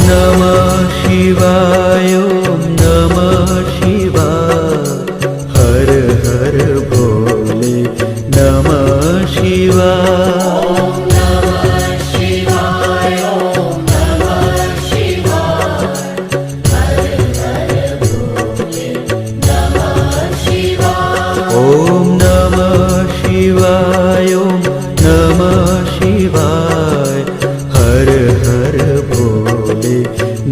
नमः शिवाय ओम नमः शिवाय। हर हर भोले नमः शिवाय। ओम नमः शिवाय ओम नमः शिवाय। हर हर भोले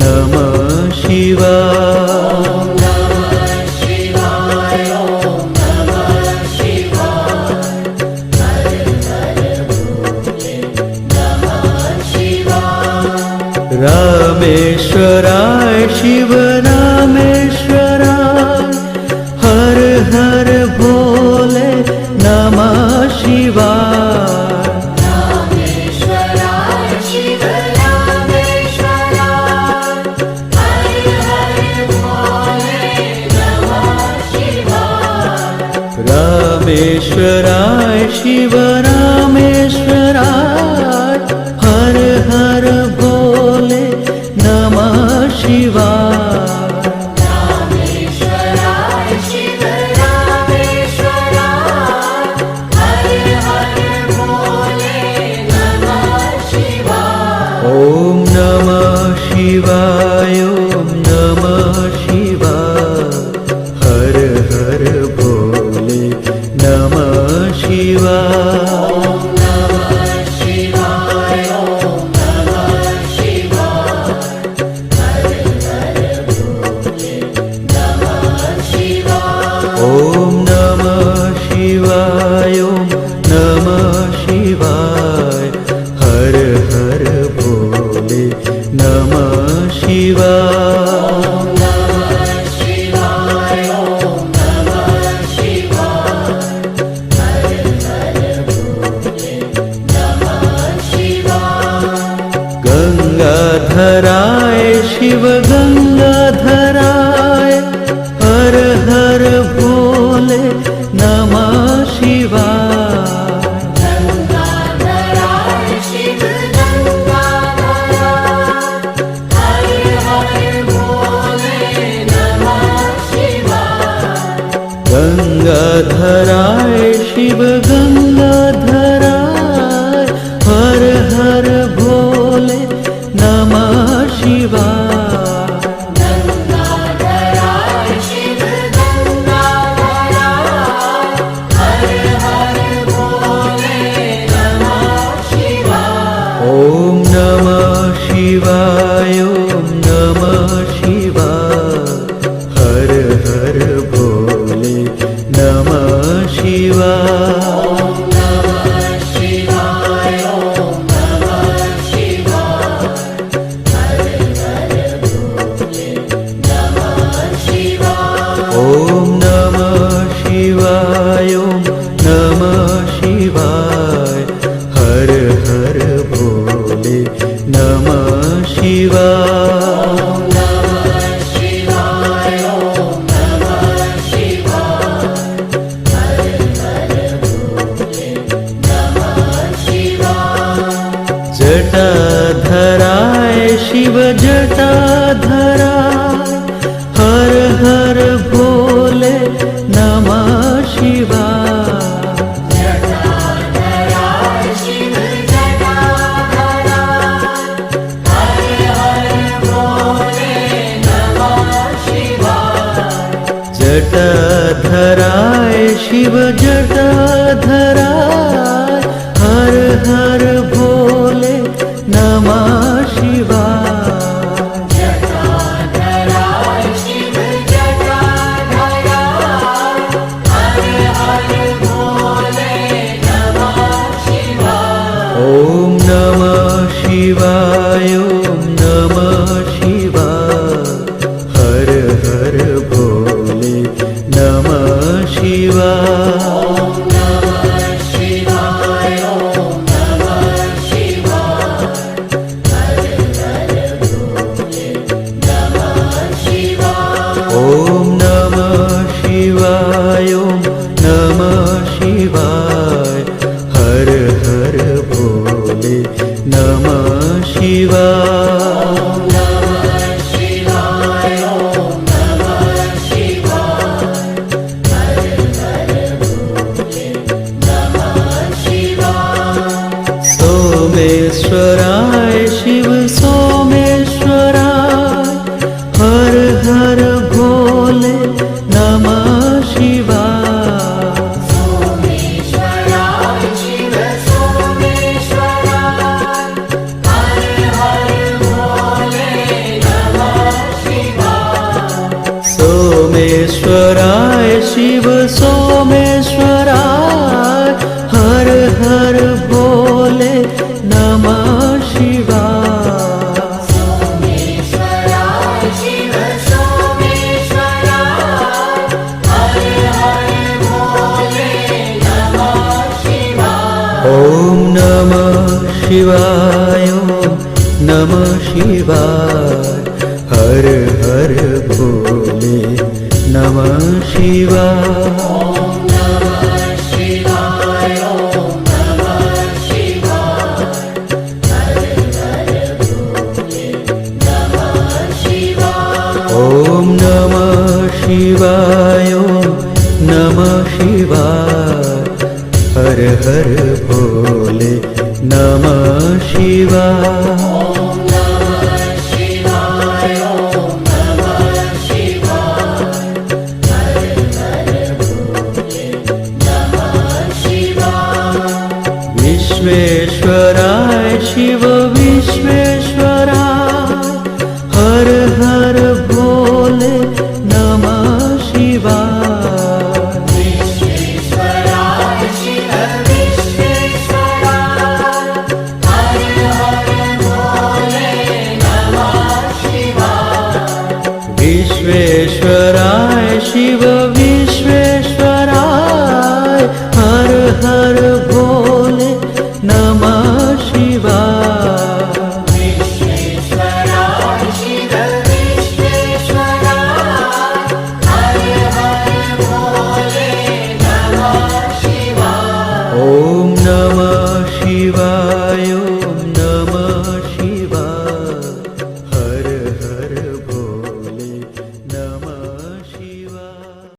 नमः शिवाय। रामेश्वराय शिव रामेश्वराय। हर हर भोले नमः शिवाय। रामेश्वराय शिव रामेश्वराय। हर हर भोले नमः शिवाय। रामेश्वराय शिव रामेश्वराय। हर हर भोले नमः शिवाय। रामेश्वराय शिव रामेश्वराय। हर हर भोले नमः शिवाय। ओम नमः शिवाय ओम नमः शिवाय। हर हर भोले नमः शिवाय। ओम नमः शिवाय ओम नमः शिवाय। हर हर भोले नमः शिवाय। गंगाधराय शिव गंगाधराय। हर हर भोले नमः शिवाय। गंगाधराय शिव गंगाधराय। हर हर भोले नमः शिवाय। गंगाधराय शिव गंगाधराय। हर हर भोले नमः शिवाय। गंगाधराय शिव गंगाधराय। हर हर भोले नमः शिवाय। ओम नमः शिवाय ओम नमः शिवाय। हर हर भोले नमः शिवाय। ओम नमः शिवाय ओम नमः शिवाय। हर हर भोले नमः शिवाय। जटाधराय शिव जटाधराय। हर हर भोले नमः शिवाय। जटाधराय शिव जटाधराय। हर हर भोले नमः शिवाय। जटाधराय शिव जटाधराय। हर हर भोले नमः शिवाय। जटाधराय शिव जटाधराय। हर हर भोले नमः शिवाय। ओम नमः शिवाय ओम नमः शिवाय। हर हर भोले नमः शिवाय। ओम नमः शिवाय ओम नमः शिवाय। हर हर भोले नमः शिवाय। शिव सोमेश्वराय हर हर भोले नमः शिवाय। सोमेश्वराय शिव सोमेश्वराय हर हर भोले नमः शिवाय। ॐ नमः शिवाय ॐ नमः शिवाय हर हर भोले नमः शिवाय। ॐ नमः शिवाय ॐ नमः शिवाय हर हर भोले नमः शिवाय। ॐ नमः शिवाय ॐ नमः शिवाय हर हर भोले नमः शिवाय। ॐ नमः शिवाय ॐ नमः शिवाय हर हर भोले नमः शिवाय। विश्वेश्वराय शिव विश्वेश्वराय हर हर भोले नमः शिवाय। विश्वेश्वराय शिव विश्वेश्वराय हर हर भोले नमः शिवाय। विश्वेश्वराय शिव